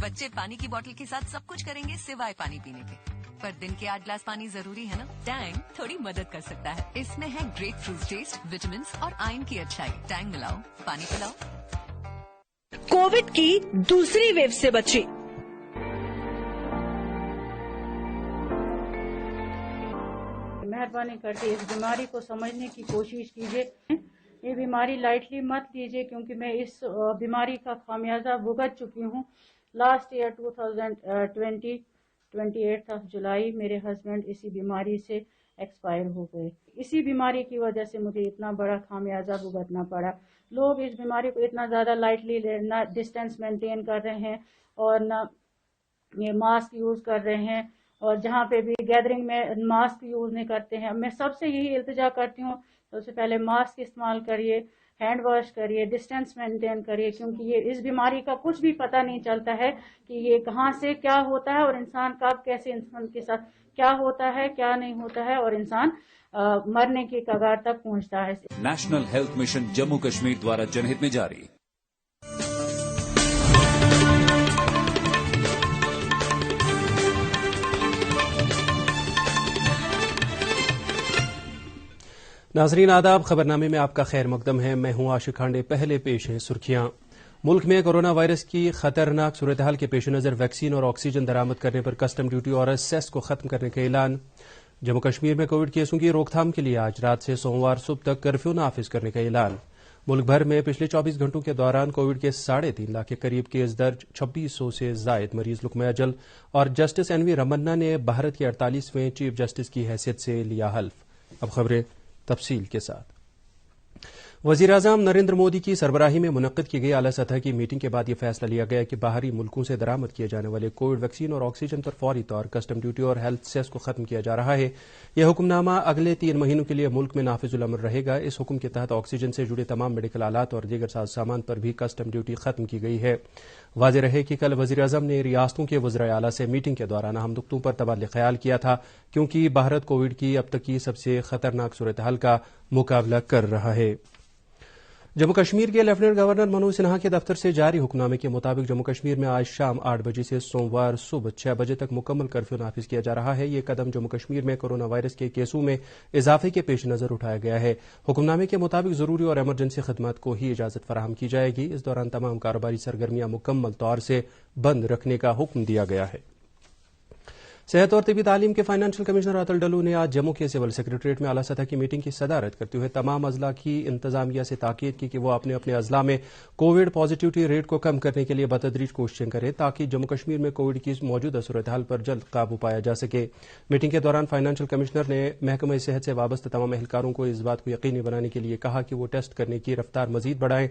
बच्चे पानी की बोतल के साथ सब कुछ करेंगे सिवाय पानी पीने के, पर दिन के 8 गिलास पानी जरूरी है ना? टैंग थोड़ी मदद कर सकता है। इसमें है ग्रेट फ्रूट टेस्ट, विटामिन और आयरन की अच्छाई। टैंग मिलाओ, पानी पिलाओ। कोविड की दूसरी वेव से बचे। मेहरबानी करके इस बीमारी को समझने की कोशिश कीजिए। ये बीमारी लाइटली मत लीजिए, क्योंकि मैं इस बीमारी का खामियाजा भुगत चुकी हूँ। लास्ट ईयर 2020 28 जुलाई मेरे हस्बैंड इसी बीमारी से एक्सपायर हो गए। इसी बीमारी की वजह से मुझे इतना बड़ा खामियाजा भुगतना पड़ा। लोग इस बीमारी को इतना ज़्यादा लाइटली ना डिस्टेंस मेंटेन कर रहे हैं और ना ये मास्क यूज़ कर रहे हैं, और जहाँ पे भी गैदरिंग में मास्क यूज़ नहीं करते हैं। मैं सबसे यही इल्तिजा करती हूँ, सबसे पहले मास्क इस्तेमाल करिए, हैंड वॉश करिए, डिस्टेंस मेंटेन करिए, क्योंकि ये इस बीमारी का कुछ भी पता नहीं चलता है कि ये कहाँ से क्या होता है और इंसान कब कैसे इंसान के साथ क्या होता है क्या नहीं होता है, और इंसान मरने की कगार तक पहुँचता है। National health mission Jammu Kashmir द्वारा जनहित में जारी। नाजरीन आदाब, खबरनामे में आपका खैर मकदम है। मैं हूं आशिक खांडे। पहले पेश हैं सुर्खियां। मुल्क में कोरोना वायरस की खतरनाक सूरत हाल के पेश नज़र वैक्सीन और ऑक्सीजन दरामद करने पर कस्टम ड्यूटी और सेस को खत्म करने का ऐलान। जम्मू कश्मीर में कोविड केसों की रोकथाम के लिए आज रात से सोमवार सुबह तक कर्फ्यू नाफिज करने का ऐलान। मुल्क भर में पिछले 24 घंटों के दौरान कोविड के 3.5 लाख के करीब केस दर्ज, 2600 से जायद मरीज लुकमे अजल, और जस्टिस एनवी रमन्ना ने भारत के 48वें चीफ जस्टिस की हैसियत से लिया हल्फ। अब खबरें तफसील के साथ। वज़ीर-ए-आज़म नरेंद्र मोदी की सरबराही में मुनक्किद की गई आला सतह की मीटिंग के बाद यह फैसला लिया गया कि बाहरी मुल्कों से दरामद किए जाने वाले कोविड वैक्सीन और ऑक्सीजन पर फौरी तौर कस्टम ड्यूटी और हेल्थ सेस को खत्म किया जा रहा है। यह हुक्मनामा अगले 3 महीनों के लिए मुल्क में नाफिजुल अमल रहेगा। इस हुक्म के तहत ऑक्सीजन से जुड़े तमाम मेडिकल आलात और दीगर साज सामान पर भी कस्टम ड्यूटी खत्म की गई है। वाज़ेह रहे कि कल वज़ीर-ए-आज़म ने रियासतों के वज़राए आला से मीटिंग के दौरान अहम नुक्तों पर तबादले ख्याल किया था, क्योंकि भारत कोविड की अब तक की सबसे खतरनाक सूरत हाल का मुकाबला कर रहा है। जम्मू कश्मीर के लेफ्टिनेंट गवर्नर मनोज सिन्हा के दफ्तर से जारी हुक्मनामे के मुताबिक जम्मू कश्मीर में आज शाम 8 बजे से सोमवार सुबह 6 बजे तक मुकम्मल कर्फ्यू नाफिज किया जा रहा है। यह कदम जम्मू कश्मीर में कोरोना वायरस के केसों में इजाफे के पेश नजर उठाया गया है। हुक्मनामे के मुताबिक जरूरी और एमरजेंसी खदमात को ही इजाजत फराहम की जाएगी। इस दौरान तमाम कारोबारी सरगर्मियां मुकम्मल तौर से बंद रखने का हुक्म दिया गया है। सेहत और तिबी तालीम के फाइनेंशियल कमिश्नर अतुल डल्लू ने आज जम्मू के सिविल सेक्रेटरीट में आला सतह की मीटिंग की सदारत करते हुए तमाम अजला की इंतजामिया से ताकीद की कि वो अपने अपने अजला में कोविड पॉजिटिविटी रेट को कम करने के लिए बतदरीज कोशिशें करें, ताकि जम्मू कश्मीर में कोविड की मौजूदा सूरत हाल पर जल्द काबू पाया जा सके। मीटिंग के दौरान फाइनेंशियल कमिश्नर ने महकमा सेहत से वाबस्ता तमाम एहलकारों को इस बात को यकीनी बनाने के लिए कहा कि वो टेस्ट करने की रफ्तार मजीद बढ़ाएं,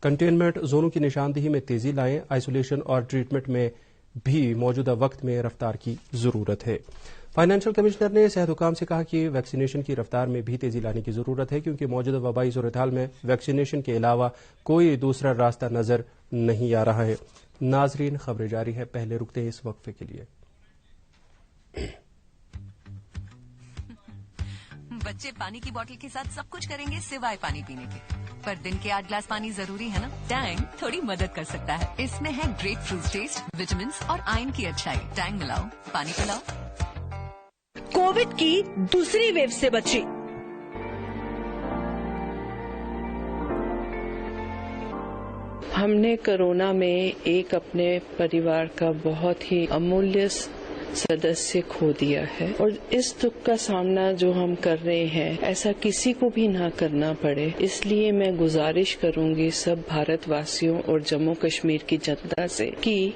कंटेनमेंट जोनों की निशानदेही में तेजी लाएं, आइसोलेशन और ट्रीटमेंट में भी मौजूदा वक्त में रफ्तार की जरूरत है। फाइनेंशियल कमिश्नर ने सेहत हुकाम से कहा कि वैक्सीनेशन की रफ्तार में भी तेजी लाने की जरूरत है, क्योंकि मौजूदा वबाई सूरत हाल में वैक्सीनेशन के अलावा कोई दूसरा रास्ता नजर नहीं आ रहा है। नाजरीन, खबरें जारी है, पहले रुकते हैं इस वक्फे के लिए। बच्चे पानी की बोतल के साथ सब कुछ करेंगे सिवाय पानी पीने के, पर दिन के 8 गिलास पानी जरूरी है ना? टैंग थोड़ी मदद कर सकता है। इसमें है ग्रेट फ्रूट टेस्ट, विटामिन और आयरन की अच्छाई। टैंग मिलाओ, पानी पिलाओ। कोविड की दूसरी वेव से बचे। हमने कोरोना में एक अपने परिवार का बहुत ही अमूल्य सदस्य खो दिया है, और इस दुख का सामना जो हम कर रहे हैं ऐसा किसी को भी ना करना पड़े। इसलिए मैं गुजारिश करूंगी सब भारतवासियों और जम्मू कश्मीर की जनता से कि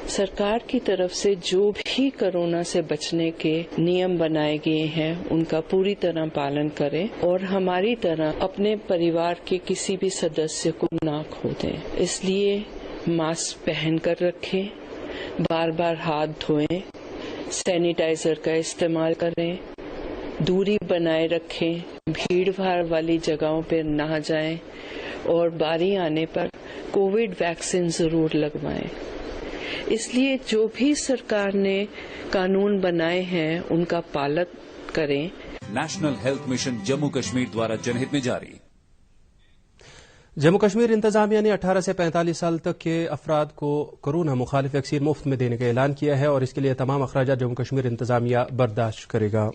सरकार की तरफ से जो भी कोरोना से बचने के नियम बनाए गए हैं उनका पूरी तरह पालन करें, और हमारी तरह अपने परिवार के किसी भी सदस्य को ना खो दें। इसलिए मास्क पहन कर रखें, बार बार हाथ धोएं, सैनिटाइजर का इस्तेमाल करें, दूरी बनाए रखें, भीड़ भाड़ वाली जगहों पर ना जाएं, और बारी आने पर कोविड वैक्सीन जरूर लगवाएं। इसलिए जो भी सरकार ने कानून बनाए हैं उनका पालन करें। National health mission Jammu Kashmir द्वारा जनहित में जारी। जम्मू कश्मीर इंतजामिया ने 18 से 45 साल तक के अफराद को कोरोना मुखालिफ वैक्सीन मुफ्त में देने का ऐलान किया है और इसके लिए तमाम अखराजात जम्मू कश्मीर इंतजामिया बर्दाश्त करेगा।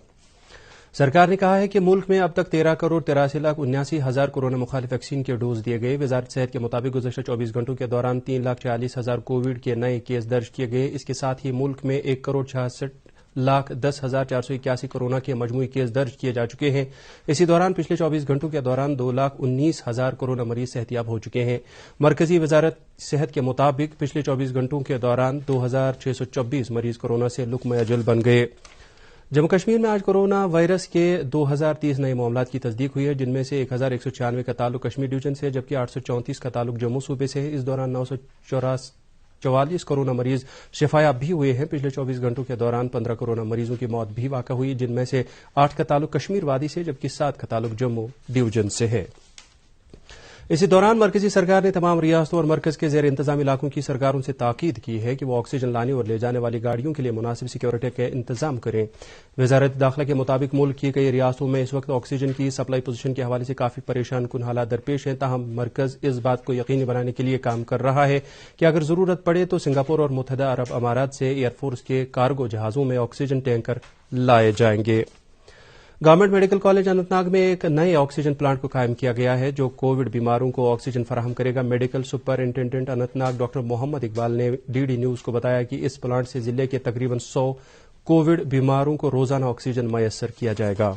सरकार ने कहा है कि मुल्क में अब तक 13,83,79,000 कोरोना मुखालिफ वैक्सीन के डोज दिए गए। वजारत सेहत के मुताबिक गुज़श्ता 24 घंटों के दौरान 3,40,000 कोविड के नए केस दर्ज किए गए। इसके साथ ही मुल्क में 1,66,10,481 कोरोना के मजमूई केस दर्ज किए जा चुके हैं। इसी दौरान पिछले 24 घंटों के दौरान 2,19,000 कोरोना मरीज सेहतियाब हो चुके हैं। मरकजी वजारत सेहत के मुताबिक पिछले 24 घंटों के दौरान 2,624 मरीज कोरोना से लुक्म अजल बन गए। जम्मू कश्मीर में आज कोरोना वायरस के 2,030 नए मामलात की तस्दीक हुई है, जिनमें से 1,196 का ताल्लुक कश्मीर डिवीजन से जबकि 834 का ताल्लुक जम्मू सूबे से है। इस दौरान 944 कोरोना मरीज शिफायाब भी हुए हैं। पिछले 24 घंटों के दौरान 15 कोरोना मरीजों की मौत भी वाक़ा हुई, जिनमें से 8 का ताल्लुक कश्मीर वादी से जबकि 7 का ताल्लुक जम्मू डिवीजन से है। इसी दौरान मरकजी सरकार ने तमाम रियासतों और मरकज के जेर इंतजाम इलाकों की सरकारों से ताकीद की है कि वो ऑक्सीजन लाने और ले जाने वाली गाड़ियों के लिए मुनासिब सिक्योरिटी का इंतजाम करें। वजारत दाखिला के मुताबिक मुल्क की कई रियासतों में इस वक्त ऑक्सीजन की सप्लाई पोजीशन के हवाले से काफी परेशान कुन हालात दरपेश हैं। ताहम मरकज इस बात को यकीनी बनाने के लिए काम कर रहा है कि अगर जरूरत पड़े तो सिंगापुर और मुत्तहदा अरब अमारात से एयरफोर्स के कार्गो जहाजों में ऑक्सीजन टैंकर लाए जाएंगे। गवर्नमेंट मेडिकल कॉलेज अनंतनाग में एक नए ऑक्सीजन प्लांट को कायम किया गया है जो कोविड बीमारों को ऑक्सीजन फराहम करेगा। Medical superintendent Anantnag doctor Mohammad Iqbal ने डीडी न्यूज को बताया कि इस प्लांट से जिले के तकरीबन 100 कोविड बीमारों को रोजाना ऑक्सीजन मयसर किया जाएगा।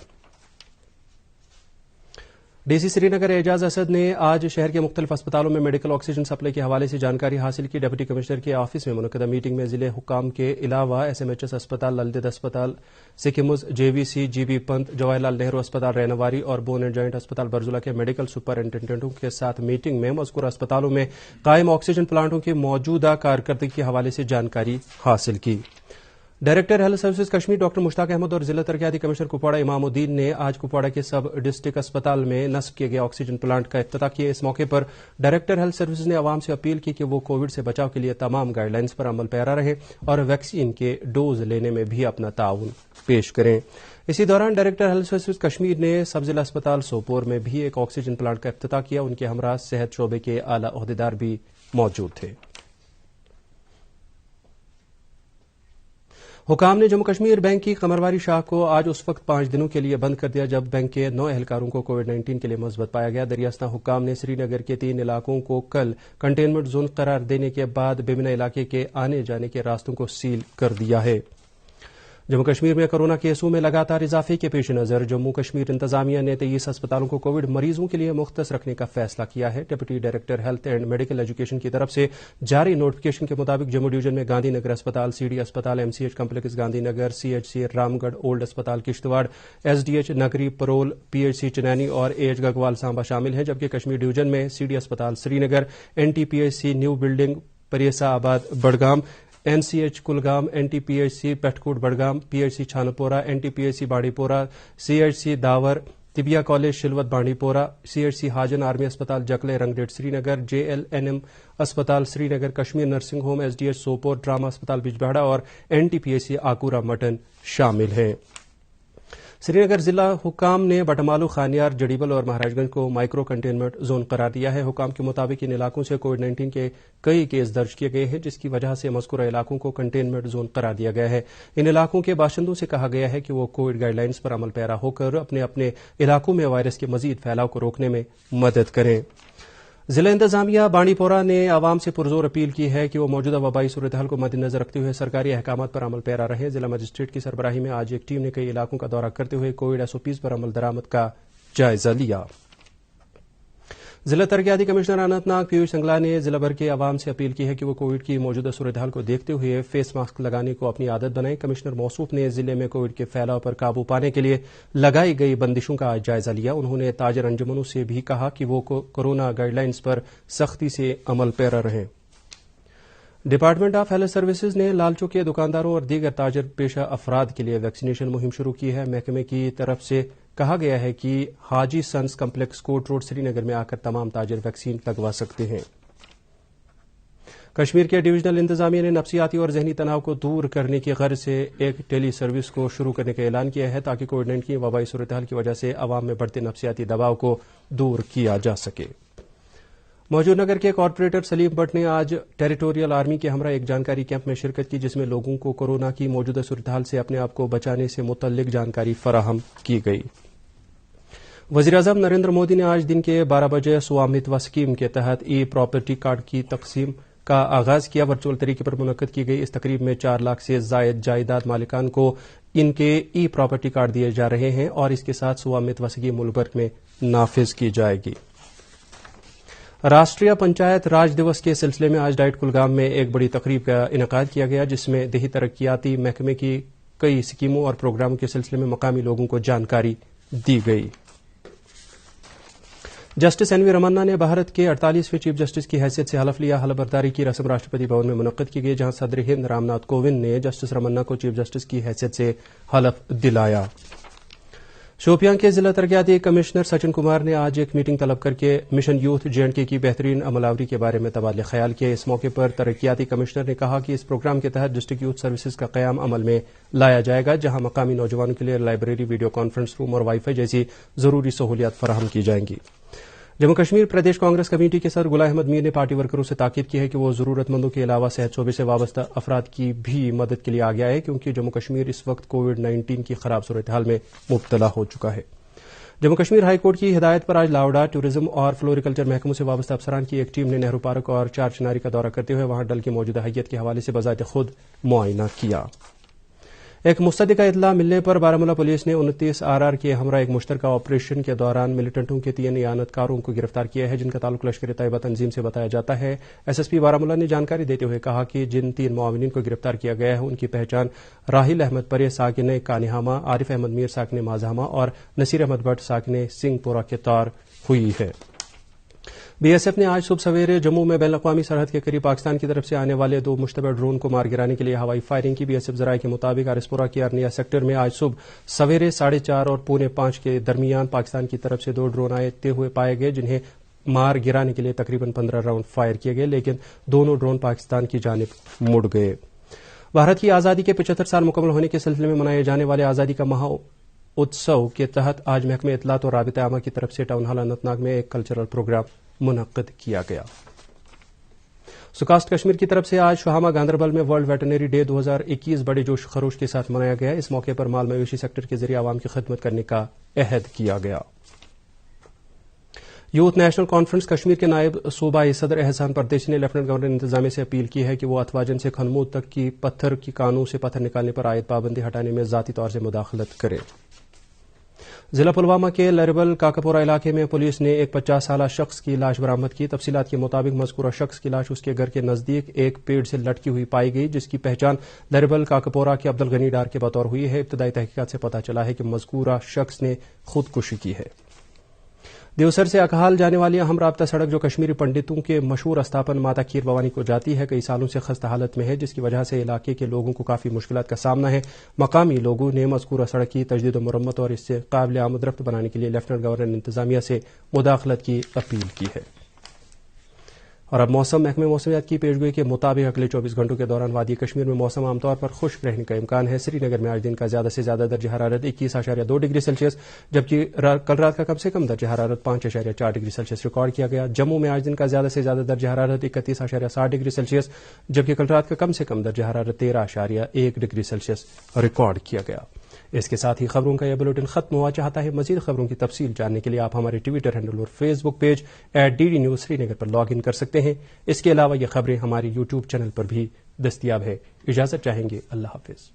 डीसी श्रीनगर एजाज असद ने आज शहर के मुख्तलिफ अस्पतालों में मेडिकल ऑक्सीजन सप्लाई के हवाले से जानकारी हासिल की। डिप्टी कमिश्नर के ऑफिस में मुनक्कदा मीटिंग में जिले हुकाम के अलावा SMHS अस्पताल, ललदेद अस्पताल, सिकिमुज, JVC, GB पंत, जवाहरलाल नेहरू अस्पताल रैनवारी और बोन एंड जॉइंट अस्पताल बरजुला के मेडिकल सुपरिंटेंडेंटों के साथ मीटिंग में मज़कूर अस्पतालों में कायम ऑक्सीजन प्लांटों की मौजूदा कारकर्दगी के हवाले से जानकारी हासिल की। Director health services Kashmir doctor Mushtaq Ahmad और जिला तरक्याती कमिश्नर कुपवाड़ा इमामुद्दीन ने आज कुपवाड़ा के सब डिस्ट्रिक्ट अस्पताल में नस्ब किए गए ऑक्सीजन प्लांट का इफ्तिताह किया। इस मौके पर डायरेक्टर हेल्थ सर्विसेज ने आवाम से अपील की कि वो कोविड से बचाव के लिए तमाम गाइडलाइंस पर अमल पैरा रहे और वैक्सीन के डोज लेने में भी अपना ताउन पेश करें। इसी दौरान डायरेक्टर हेल्थ सर्विसेज कश्मीर ने सब जिला अस्पताल सोपोर में भी एक ऑक्सीजन प्लांट का इफ्तिताह किया। उनके हमरा सेहत शोबे के आला ओहदेदार भी मौजूद थे। हुकाम ने जम्मू कश्मीर बैंक की कमरवारी शाख को आज उस वक्त 5 दिनों के लिए बंद कर दिया जब बैंक के 9 एहलकारों को कोविड-19 के लिए मुस्बत पाया गया। दरियास्ता हुकाम ने श्रीनगर के 3 इलाकों को कल कंटेनमेंट जोन करार देने के बाद बेमिना इलाके के आने जाने के रास्तों को सील कर दिया है। जम्मू कश्मीर में कोरोना केसों में लगातार इजाफे के पेश नजर जम्मू कश्मीर इंतजामिया ने 23 अस्पतालों को कोविड मरीजों के लिए मुख्तस रखने का फैसला किया है। Deputy director health and medical education की तरफ से जारी नोटिफिकेशन के मुताबिक जम्मू डिवीजन में गांधी नगर अस्पताल, CD अस्पताल, MCH complex Gandhinagar, CHC Ramgarh, old अस्पताल किश्तवाड़, SDH नगरी परोल, PHC चनैनी और AH गगवाल सांबा शामिल हैं। जबकि कश्मीर डिवीजन में CD अस्पताल श्रीनगर, NTPHC न्यू बिल्डिंग परियसा आबाद Budgam, NCH Kulgam, NTPHC Pethkot Budgam, PHC Chhanpora, NTPHC Baripora, CHC Dawar, तिबिया college Shilwat Bandipora, CHC Hajan army अस्पताल जकले रंगडेट श्रीनगर, JLNM अस्पताल Srinagar, Kashmir nursing home, SDH Sopore, trauma अस्पताल बिजबेहड़ा और NTPHC आकूरा मटन शामिल हैं। श्रीनगर जिला हुकाम ने बटमालू, खानियार, जड़ीबल और महाराजगंज को माइक्रो कंटेनमेंट जोन करार दिया है। हुकाम के मुताबिक इन इलाकों से कोविड-19 के कई केस दर्ज किए गए हैं जिसकी वजह से मज़कूरा इलाकों को कंटेनमेंट जोन करार दिया गया है। इन इलाकों के बाशिंदों से कहा गया है कि वो कोविड गाइडलाइंस पर अमल पैरा होकर अपने अपने इलाकों में वायरस के मजीद फैलाव को रोकने में मदद करें। जिला इंतजामिया बांडीपोरा ने आवाम से पुरजोर अपील की है कि वो मौजूदा वबाई सूरत-ए-हाल को मद्देनजर रखते हुए सरकारी अहकामात पर अमल पैरा रहे। जिला मजिस्ट्रेट की सरबराही में आज एक टीम ने कई इलाकों का दौरा करते हुए कोविड SOPs पर अमल दरामद का जायजा लिया। जिला तरक्याती कमिश्नर अनंतनाग पीयूष संगला ने जिला भर के अवाम से अपील की है कि वो कोविड की मौजूदा सूरत-ए-हाल को देखते हुए फेस मास्क लगाने को अपनी आदत बनाएं। कमिश्नर मौसूफ ने जिले में कोविड के फैलाव पर काबू पाने के लिए लगाई गई बंदिशों का आज जायजा लिया। उन्होंने ताजर अंजुमनों से भी कहा कि वो कोरोना गाइडलाइंस पर सख्ती से अमल पैरा रहें। डिपार्टमेंट ऑफ हेल्थ सर्विसेज ने लालचौक के दुकानदारों और दीगर ताजर पेशा अफराद के लिए वैक्सीनेशन मुहिम शुरू की है। महकमे की तरफ से कहा गया है कि हाजी sons complex court road Srinagar में आकर तमाम ताजर वैक्सीन लगवा सकते हैं। कश्मीर के डिवीजनल इंतजामिया ने नफ्सियाती और जहनी तनाव को दूर करने की गर्ज से एक टेली सर्विस को शुरू करने का ऐलान किया है ताकि कोविड-19 वबाई सूरत-ए-हाल की वजह से अवाम में बढ़ते नफ्सियाती दबाव को दूर किया जा सके। موجود نگر کے کارپوریٹر سلیم بٹ نے آج ٹیریٹوریل آرمی کے ہمراہ ایک جانکاری کیمپ میں شرکت کی، جس میں لوگوں کو کورونا کی موجودہ صورتحال سے اپنے آپ کو بچانے سے متعلق جانکاری فراہم کی گئی۔ وزیراعظم نریندر مودی نے آج دن کے 12 بجے سوامتوا اسکیم کے تحت ای پراپرٹی کارڈ کی تقسیم کا آغاز کیا۔ ورچوئل طریقے پر منعقد کی گئی اس تقریب میں 4 لاکھ سے زائد جائیداد مالکان کو ان کے ای پراپرٹی کارڈ دیے جا رہے ہیں اور اس کے ساتھ سوامتوا اسکیم ملک بھر میں نافذ کی جائے گی۔ راشٹریہ پنچایت راج دیوس کے سلسلے میں آج ڈائٹ کلگام میں ایک بڑی تقریب کا انعقاد کیا گیا، جس میں دیہی ترقیاتی محکمے کی کئی اسکیموں اور پروگراموں کے سلسلے میں مقامی لوگوں کو جانکاری دی گئی۔ جسٹس این وی رمنا نے بھارت کے 48ویں چیف جسٹس کی حیثیت سے حلف لیا۔ حلف برداری کی رسم راشٹرپتی بھون میں منعقد کی گئی، جہاں صدر ہند رام ناتھ کووند نے جسٹس رمنا کو چیف جسٹس کی حیثیت سے حلف دلایا۔ شوپیان کے ضلع ترقیاتی کمشنر سچن کمار نے آج ایک میٹنگ طلب کر کے مشن یوتھ JNK کی بہترین عمل آوری کے بارے میں تبادلہ خیال کیا۔ اس موقع پر ترقیاتی کمشنر نے کہا کہ اس پروگرام کے تحت ڈسٹرکٹ یوتھ سروسز کا قیام عمل میں لایا جائے گا، جہاں مقامی نوجوانوں کے لیے لائبریری، ویڈیو کانفرنس روم اور وائی فائی جیسی ضروری سہولیات فراہم کی جائیں گی۔ جموں کشمیر پردیش کانگریس کمیٹی کے صدر غلام احمد میر نے پارٹی ورکروں سے تاکید کی ہے کہ وہ ضرورت مندوں کے علاوہ صحت شعبے سے وابستہ افراد کی بھی مدد کے لیے آگے آئے، کیونکہ جموں کشمیر اس وقت کووڈ-19 کی خراب صورتحال میں مبتلا ہو چکا ہے۔ جموں کشمیر ہائی کورٹ کی ہدایت پر آج لاوڈا، ٹورزم اور فلوریکلچر محکموں سے وابستہ افسران کی ایک ٹیم نے نہرو پارک اور چار چناری کا دورہ کرتے ہوئے وہاں ڈل کی موجودہ حیت کے حوالے سے بذات خود معائنہ کیا۔ ایک مصدقہ اطلاع ملنے پر بارامولہ پولیس نے 29 RR کے ہمراہ ایک مشترکہ آپریشن کے دوران ملیٹنٹوں کے 3 اعانت کاروں کو گرفتار کیا ہے، جن کا تعلق لشکر طیبہ تنظیم سے بتایا جاتا ہے۔ SSP بارامولہ نے جانکاری دیتے ہوئے کہا کہ جن 3 معاونین کو گرفتار کیا گیا ہے ان کی پہچان راہیل احمد پرے ساکن کانہامہ، عارف احمد میر ساکن مازہامہ اور نصیر احمد بٹ ساکن سنگھ پورہ کے طور ہوئی ہے۔ BSF نے آج صبح سویرے جموں میں بین الاقوامی سرحد کے قریب پاکستان کی طرف سے آنے والے 2 مشتبہ ڈرون کو مار گرانے کے لیے ہوائی فائرنگ کی۔ BSF ذرائع کے مطابق آرسپورہ کے ارنیا سیکٹر میں آج صبح سویرے 4:30 اور 4:45 کے درمیان پاکستان کی طرف سے 2 ڈرون آتے ہوئے پائے گئے، جنہیں مار گرانے کے لیے تقریباً 15 راؤنڈ فائر کیے گئے، لیکن دونوں ڈرون پاکستان کی جانب مڑ گئے۔ بھارت کی آزادی کے 75 سال مکمل ہونے کے سلسلے میں منائے جانے والے آزادی کا مہا اتسو کے تحت آج محکمہ اطلاعات اور رابطہ عامہ کی طرف سے ٹاؤن ہال اننت ناگ میں ایک کلچرل پروگرام منعقد کیا گیا۔ سکاسٹ کشمیر کی طرف سے آج شہامہ گاندربل میں ورلڈ ویٹرنری ڈے 2021 بڑے جوش خروش کے ساتھ منایا گیا۔ اس موقع پر مال مویشی سیکٹر کے ذریعے عوام کی خدمت کرنے کا عہد کیا گیا۔ یوتھ نیشنل کانفرنس کشمیر کے نائب صوبائی صدر احسان پردیسی نے لیفٹنٹ گورنر انتظامیہ سے اپیل کی ہے کہ وہ اتواجن سے کھنمود تک کی پتھر کی کانوں سے پتھر نکالنے پر عائد پابندی ہٹانے میں ذاتی طور سے مداخلت کرے۔ ضلع پلوامہ کے لربل کاکاپورہ علاقے میں پولیس نے ایک 50 سالہ شخص کی لاش برآمد کی۔ تفصیلات کے مطابق مذکورہ شخص کی لاش اس کے گھر کے نزدیک ایک پیڑ سے لٹکی ہوئی پائی گئی، جس کی پہچان لربل کاکاپورہ کے عبدالغنی ڈار کے بطور ہوئی ہے۔ ابتدائی تحقیقات سے پتہ چلا ہے کہ مذکورہ شخص نے خودکشی کی ہے۔ دیوسر سے اکہال جانے والی اہم رابطہ سڑک جو کشمیری پنڈتوں کے مشہور استاپن ماتا کھیر بھوانی کو جاتی ہے، کئی سالوں سے خستہ حالت میں ہے، جس کی وجہ سے علاقے کے لوگوں کو کافی مشکلات کا سامنا ہے۔ مقامی لوگوں نے مذکورہ سڑک کی تجدید و مرمت اور اس سے قابل آمد رفت بنانے کے لیے لیفٹنٹ گورنر انتظامیہ سے مداخلت کی اپیل کی ہے۔ اور اب موسم، محکمہ موسمیات کی پیشگوئی کے مطابق اگلے 24 گھنٹوں کے دوران وادی کشمیر میں موسم عام طور پر خشک رہنے کا امکان ہے۔ سری نگر میں آج دن کا زیادہ سے زیادہ درجہ حرارت 21.2 ڈگری سیلسیس، جبکہ کل رات کا کم سے کم درجہ حرارت 5.4 ڈگری سیلسیس ریکارڈ کیا گیا۔ جموں میں آج دن کا زیادہ سے زیادہ درجہ حرارت 31.7 ڈگری سیلسیس، جبکہ کل رات کا کم سے کم درجہ حرارت 13.1 ڈگری سیلسیس ریکارڈ کیا گیا۔ اس کے ساتھ ہی خبروں کا یہ بلیٹن ختم ہوا۔ چاہتا ہے مزید خبروں کی تفصیل جاننے کے لیے آپ ہمارے ٹویٹر ہینڈل اور Facebook page @DD News Srinagar پر لاگ ان کر سکتے ہیں۔ اس کے علاوہ یہ خبریں ہمارے YouTube چینل پر بھی دستیاب ہے۔ اجازت چاہیں گے، اللہ حافظ۔